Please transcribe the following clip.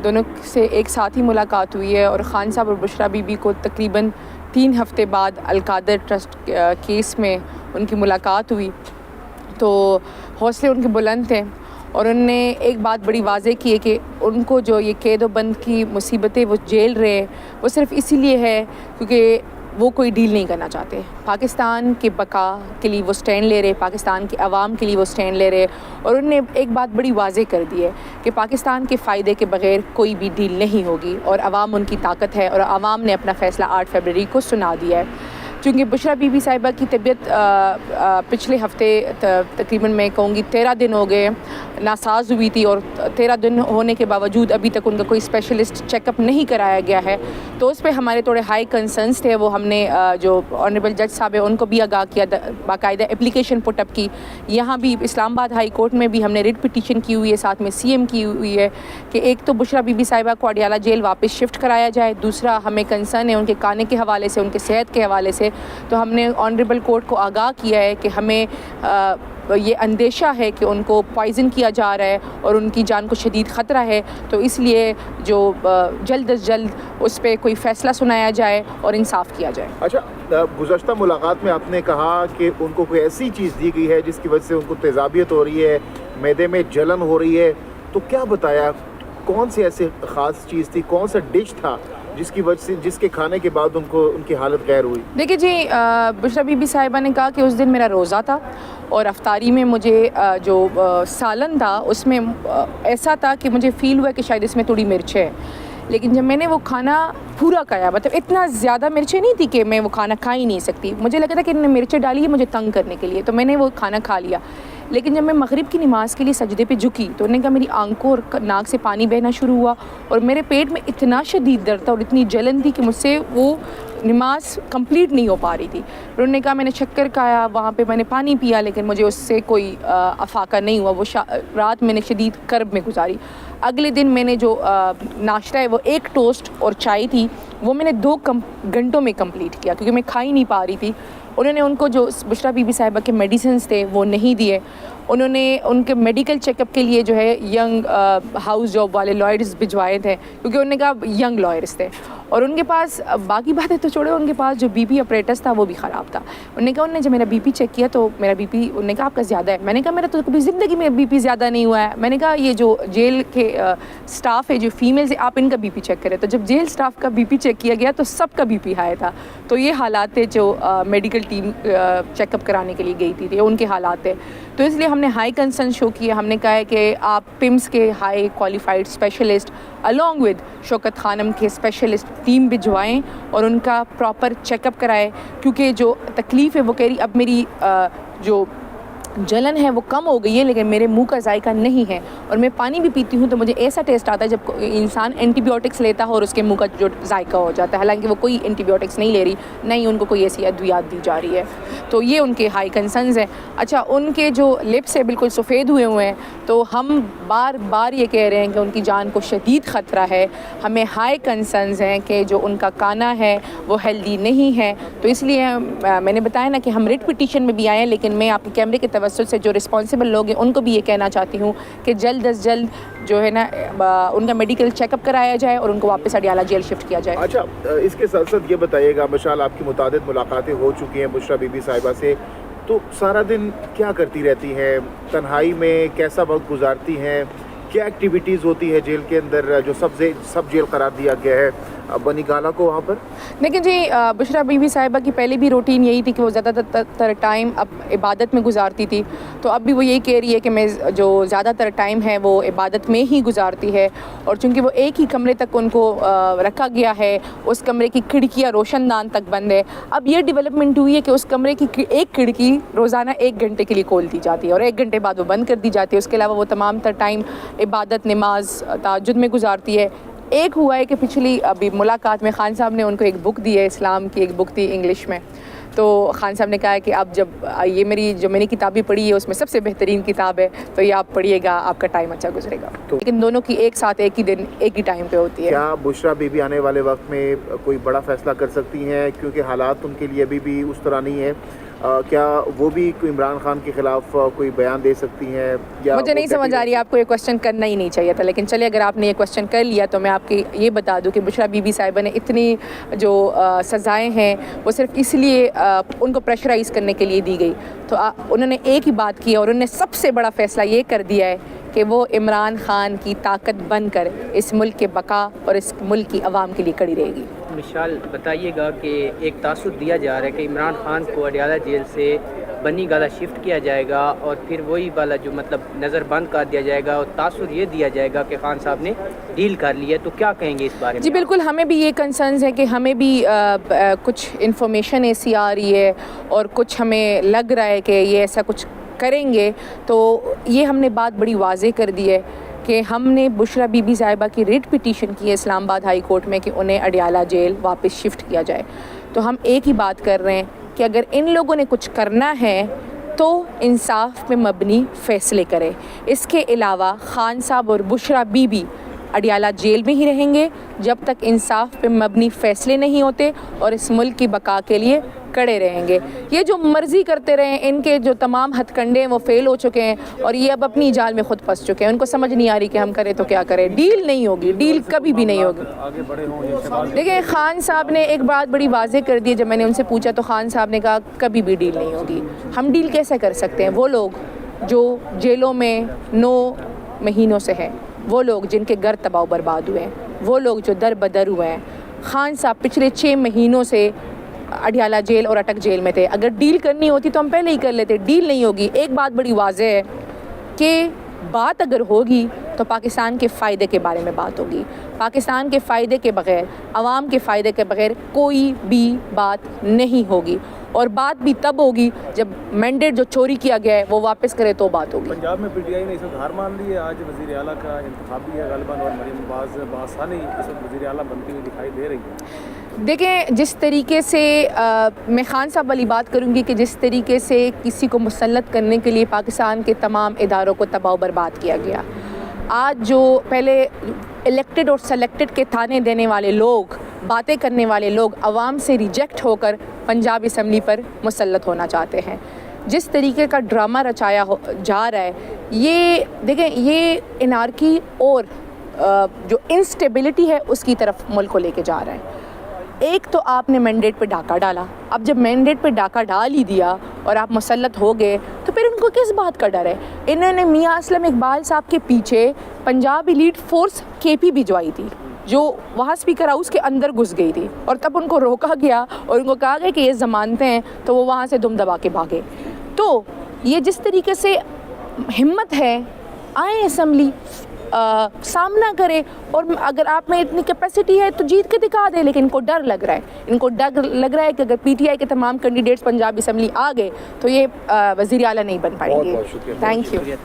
دونوں سے ایک ساتھ ہی ملاقات ہوئی ہے، اور خان صاحب اور بشریٰ بی بی کو تقریباً 3 ہفتے بعد القادر ٹرسٹ کیس میں ان کی ملاقات ہوئی، تو حوصلے ان کے بلند تھے، اور انہوں نے ایک بات بڑی واضح کی ہے کہ ان کو جو یہ قید و بند کی مصیبتیں وہ جھیل رہے ہیں وہ صرف اسی لیے ہے کیونکہ وہ کوئی ڈیل نہیں کرنا چاہتے. پاکستان کے بقا کے لیے وہ سٹینڈ لے رہے، پاکستان کے عوام کے لیے وہ سٹینڈ لے رہے، اور انہوں نے ایک بات بڑی واضح کر دی ہے کہ پاکستان کے فائدے کے بغیر کوئی بھی ڈیل نہیں ہوگی، اور عوام ان کی طاقت ہے، اور عوام نے اپنا فیصلہ 8 فروری کو سنا دیا ہے. چونکہ بشریٰ بی بی صاحبہ کی طبیعت پچھلے ہفتے تقریباً میں کہوں گی 13 دن ہو گئے ناساز ہوئی تھی، اور 13 دن ہونے کے باوجود ابھی تک ان کا کوئی اسپیشلسٹ چیک اپ نہیں کرایا گیا ہے، تو اس پہ ہمارے تھوڑے ہائی کنسرنس تھے. وہ ہم نے جو آنریبل جج صاحب ہیں ان کو بھی آگاہ کیا، باقاعدہ اپلیکیشن پٹ اپ کی. یہاں بھی اسلام آباد ہائی کورٹ میں بھی ہم نے ریٹ پٹیشن کی ہوئی ہے، ساتھ میں سی ایم کی ہوئی ہے کہ ایک تو بشریٰ بی بی صاحبہ کو اڈیالہ جیل واپس شفٹ کرایا جائے، دوسرا ہمیں کنسرن ہے ان کے کھانے کے حوالے سے، ان کے صحت کے حوالے سے. تو ہم نے آنریبل کورٹ کو آگاہ کیا ہے کہ ہمیں یہ اندیشہ ہے کہ ان کو پوائزن کیا جا رہا ہے اور ان کی جان کو شدید خطرہ ہے، تو اس لیے جو جلد از جلد اس پہ کوئی فیصلہ سنایا جائے اور انصاف کیا جائے. اچھا، گزشتہ ملاقات میں آپ نے کہا کہ ان کو کوئی ایسی چیز دی گئی ہے جس کی وجہ سے ان کو تیزابیت ہو رہی ہے، معدے میں جلن ہو رہی ہے، تو کیا بتایا کون سی ایسی خاص چیز تھی، کون سا ڈش تھا جس کی وجہ سے جس کے کھانے کے بعد ان کی حالت غیر ہوئی؟ دیکھیے جی، بشریٰ بی بی صاحبہ نے کہا کہ اس دن میرا روزہ تھا اور افطاری میں مجھے جو سالن تھا اس میں ایسا تھا کہ مجھے فیل ہوا کہ شاید اس میں تھوڑی مرچ ہے، لیکن جب میں نے وہ کھانا پورا کھایا، مطلب اتنا زیادہ مرچیں نہیں تھی کہ میں وہ کھانا کھا ہی نہیں سکتی، مجھے لگا تھا کہ انہوں نے مرچیں ڈالی ہے مجھے تنگ کرنے کے لیے، تو میں نے وہ کھانا کھا لیا. لیکن جب میں مغرب کی نماز کے لیے سجدے پہ جھکی تو انہوں نے کہا میری آنکھوں اور ناک سے پانی بہنا شروع ہوا، اور میرے پیٹ میں اتنا شدید درد تھا اور اتنی جلن تھی کہ مجھ سے وہ نماز کمپلیٹ نہیں ہو پا رہی تھی. پھر انہوں نے کہا میں نے شکر کھایا، وہاں پہ میں نے پانی پیا، لیکن مجھے اس سے کوئی افاقہ نہیں ہوا. وہ رات میں نے شدید کرب میں گزاری. اگلے دن میں نے جو ناشتہ ہے وہ 1 ٹوسٹ اور چائے تھی، وہ میں نے 2 گھنٹوں میں کمپلیٹ کیا کیونکہ میں کھا ہی نہیں پا رہی تھی. انہوں نے ان کو جو بشریٰ بی بی صاحبہ کے میڈیسنس تھے وہ نہیں دیے. انہوں نے ان کے میڈیکل چیک اپ کے لیے جو ہے ینگ ہاؤس جاب والے لائرز بھجوائے تھے، کیونکہ انہوں نے کہا ینگ لائرز تھے، اور ان کے پاس باقی باتیں تو چھوڑے، ان کے پاس جو بی پی اپریٹس تھا وہ بھی خراب تھا. انہوں نے کہا انہوں نے جب میرا بی پی چیک کیا تو میرا بی پی، انہوں نے کہا آپ کا زیادہ ہے. میں نے کہا میرا تو کبھی زندگی میں بی پی زیادہ نہیں ہوا ہے. میں نے کہا یہ جو جیل کے سٹاف ہے جو فیمیلز ہیں، آپ ان کا بی پی چیک کریں. تو جب جیل سٹاف کا بی پی چیک کیا گیا تو سب کا بی پی ہائی تھا. تو یہ حالات تھے جو میڈیکل ٹیم چیک اپ کرانے کے لیے گئی تھی، ان کے حالات تھے. تو اس لیے ہم نے ہائی کنسرن شو کیا. ہم نے کہا ہے کہ آپ پمس کے high qualified specialist along with شوکت خانم کے اسپیشلسٹ ٹیم بھجوائیں اور ان کا پراپر چیک اپ کرائے، کیونکہ جو تکلیف ہے وہ کہہ رہی اب میری جو جلن ہے وہ کم ہو گئی ہے لیکن میرے منہ کا ذائقہ نہیں ہے، اور میں پانی بھی پیتی ہوں تو مجھے ایسا ٹیسٹ آتا ہے جب انسان اینٹی بایوٹکس لیتا ہے اور اس کے منہ کا جو ذائقہ ہو جاتا ہے، حالانکہ وہ کوئی اینٹی بایوٹکس نہیں لے رہی، نہیں ان کو کوئی ایسی ادویات دی جا رہی ہے. تو یہ ان کے ہائی کنسرنز ہیں. اچھا، ان کے جو لپس ہے بالکل سفید ہوئے ہوئے ہیں، تو ہم بار بار یہ کہہ رہے ہیں کہ ان کی جان کو شدید خطرہ ہے. ہمیں ہائی کنسرنز ہیں کہ جو ان کا کھانا ہے وہ ہیلدی نہیں ہے. تو اس لیے میں نے بتایا نا کہ ہم ریٹ پٹیشن میں بھی آئے ہیں، لیکن میں آپ کے کیمرے کے توسط سے جو رسپانسبل لوگ ہیں ان کو بھی یہ کہنا چاہتی ہوں کہ جلد از جلد جو ہے نا ان کا میڈیکل چیک اپ کرایا جائے اور ان کو واپس اڈیالہ جیل شفٹ کیا جائے. اچھا، اس کے ساتھ ساتھ یہ بتائیے گا، مشال آپ کی متعدد ملاقاتیں ہو چکی ہیں بشریٰ بی بی صاحبہ سے، تو سارا دن کیا کرتی رہتی ہیں؟ تنہائی میں کیسا وقت گزارتی ہیں؟ کیا ایکٹیویٹیز ہوتی ہے جیل کے اندر جو سب جیل قرار دیا گیا ہے بنی گالا کو وہاں پر؟ لیکن جی، بشریٰ بی بی صاحبہ کی پہلے بھی روٹین یہی تھی کہ وہ زیادہ تر ٹائم اب عبادت میں گزارتی تھی، تو اب بھی وہ یہی کہہ رہی ہے کہ میں جو زیادہ تر ٹائم ہے وہ عبادت میں ہی گزارتی ہے. اور چونکہ وہ ایک ہی کمرے تک ان کو رکھا گیا ہے، اس کمرے کی کھڑکیاں روشن دان تک بند ہے. اب یہ ڈیولپمنٹ ہوئی ہے کہ اس کمرے کی ایک کھڑکی روزانہ 1 گھنٹے کے لیے کھول دی جاتی ہے اور 1 گھنٹے بعد وہ بند کر دی جاتی ہے. اس کے علاوہ وہ تمام تر ٹائم عبادت، نماز، تہجد میں گزارتی ہے. ایک ہوا ہے کہ پچھلی ابھی ملاقات میں خان صاحب نے ان کو ایک بک دی ہے، اسلام کی ایک بک تھی انگلش میں، تو خان صاحب نے کہا ہے کہ اب جب یہ جو میں نے کتابیں پڑھی ہے اس میں سب سے بہترین کتاب ہے تو یہ آپ پڑھیے گا, آپ کا ٹائم اچھا گزرے گا. لیکن دونوں کی ایک ساتھ ایک ہی دن ایک ہی ٹائم پہ ہوتی ہے. کیا بشریٰ بی بی آنے والے وقت میں کوئی بڑا فیصلہ کر سکتی ہیں, کیونکہ حالات ان کے لیے ابھی بھی اس طرح نہیں ہے, کیا وہ بھی عمران خان کے خلاف کوئی بیان دے سکتی ہیں؟ یا مجھے نہیں سمجھ آ رہی ہے, آپ کو یہ کویسچن کرنا ہی نہیں چاہیے تھا, لیکن چلیے اگر آپ نے یہ کویسچن کر لیا تو میں آپ کی یہ بتا دوں کہ بشریٰ بی بی صاحبہ نے اتنی جو سزائیں ہیں وہ صرف اس لیے ان کو پریشرائز کرنے کے لیے دی گئی. تو انہوں نے ایک ہی بات کی اور انہوں نے سب سے بڑا فیصلہ یہ کر دیا ہے کہ وہ عمران خان کی طاقت بن کر اس ملک کے بقا اور اس ملک کی عوام کے لیے کڑی رہے گی. مشال بتائیے گا کہ ایک تاثر دیا جا رہا ہے کہ عمران خان کو اڈیالہ جیل سے بنی گالا شفٹ کیا جائے گا اور پھر وہی والا جو مطلب نظر بند کر دیا جائے گا, اور تاثر یہ دیا جائے گا کہ خان صاحب نے ڈیل کر لی ہے, تو کیا کہیں گے اس بارے میں؟ جی بالکل, ہمیں بھی یہ کنسرنز ہے کہ ہمیں بھی کچھ انفارمیشن ایسی آ رہی ہے اور کچھ ہمیں لگ رہا ہے کہ یہ ایسا کچھ کریں گے. تو یہ ہم نے بات بڑی واضح کر دی ہے کہ ہم نے بشریٰ بی بی صاحبہ کی ریٹ پٹیشن کی ہے اسلام آباد ہائی کورٹ میں کہ انہیں اڈیالہ جیل واپس شفٹ کیا جائے. تو ہم ایک ہی بات کر رہے ہیں کہ اگر ان لوگوں نے کچھ کرنا ہے تو انصاف پہ مبنی فیصلے کرے. اس کے علاوہ خان صاحب اور بشریٰ بی بی اڈیالہ جیل میں ہی رہیں گے جب تک انصاف پہ مبنی فیصلے نہیں ہوتے اور اس ملک کی بقا کے لیے کڑے رہیں گے. یہ جو مرضی کرتے رہیں, ان کے جو تمام ہتھ کنڈے ہیں وہ فیل ہو چکے ہیں اور یہ اب اپنی جال میں خود پھنس چکے ہیں. ان کو سمجھ نہیں آ رہی کہ ہم کریں تو کیا کریں. ڈیل نہیں ہوگی, ڈیل کبھی بھی نہیں ہوگی. دیکھیں خان صاحب نے ایک بات بڑی واضح کر دی, جب میں نے ان سے پوچھا تو خان صاحب نے کہا کبھی بھی ڈیل نہیں ہوگی. ہم ڈیل کیسے کر سکتے ہیں؟ وہ لوگ جو جیلوں میں 9 مہینوں سے ہیں, وہ لوگ جن کے گھر تباہ و برباد ہوئے ہیں, وہ لوگ جو در بدر ہوئے ہیں. خان صاحب پچھلے 6 مہینوں سے اڈیالہ جیل اور اٹک جیل میں تھے. اگر ڈیل کرنی ہوتی تو ہم پہلے ہی کر لیتے. ڈیل نہیں ہوگی. ایک بات بڑی واضح ہے کہ بات اگر ہوگی تو پاکستان کے فائدے کے بارے میں بات ہوگی. پاکستان کے فائدے کے بغیر, عوام کے فائدے کے بغیر کوئی بھی بات نہیں ہوگی. اور بات بھی تب ہوگی جب مینڈیٹ جو چوری کیا گیا ہے وہ واپس کرے تو بات ہوگی. پنجاب میں پی ٹی آئی نے اس وقت ہار مان لی ہے. آج وزیر اعلیٰ کا انتخاب بھی ہے غالباً, اور مریم باسانی اس وقت وزیر اعلیٰ بنتی ہوئی دکھائی دے رہی ہے. دیکھیں جس طریقے سے میں خان صاحب والی بات کروں گی کہ جس طریقے سے کسی کو مسلط کرنے کے لیے پاکستان کے تمام اداروں کو تباہ و برباد کیا گیا. آج جو پہلے الیکٹڈ اور سلیکٹڈ کے تھانے دینے والے لوگ, باتیں کرنے والے لوگ عوام سے ریجیکٹ ہو کر پنجاب اسمبلی پر مسلط ہونا چاہتے ہیں, جس طریقے کا ڈرامہ رچایا جا رہا ہے, یہ دیکھیں یہ انارکی اور جو انسٹیبلٹی ہے اس کی طرف ملک کو لے کے جا رہا ہے. ایک تو آپ نے مینڈیٹ پہ ڈاکہ ڈالا, اب جب مینڈیٹ پہ ڈاکہ ڈال ہی دیا اور آپ مسلط ہو گئے تو پھر ان کو کس بات کا ڈر ہے؟ انہوں نے میاں اسلم اقبال صاحب کے پیچھے پنجاب ایلیٹ فورس KP بھجوائی تھی جو وہاں اسپیکر ہاؤس کے اندر گھس گئی تھی, اور تب ان کو روکا گیا اور ان کو کہا گیا کہ یہ ضمانتیں ہیں, تو وہ وہاں سے دم دبا کے بھاگے. تو یہ جس طریقے سے ہمت ہے, آئیں اسمبلی سامنا کرے, اور اگر آپ میں اتنی کیپیسٹی ہے تو جیت کے دکھا دے. لیکن ان کو ڈر لگ رہا ہے, ان کو ڈر لگ رہا ہے کہ اگر PTI کے تمام کینڈیڈیٹس پنجاب اسمبلی آ گئے تو یہ وزیر اعلیٰ نہیں بن پائیں گے. بہت شکریہ. Thank you.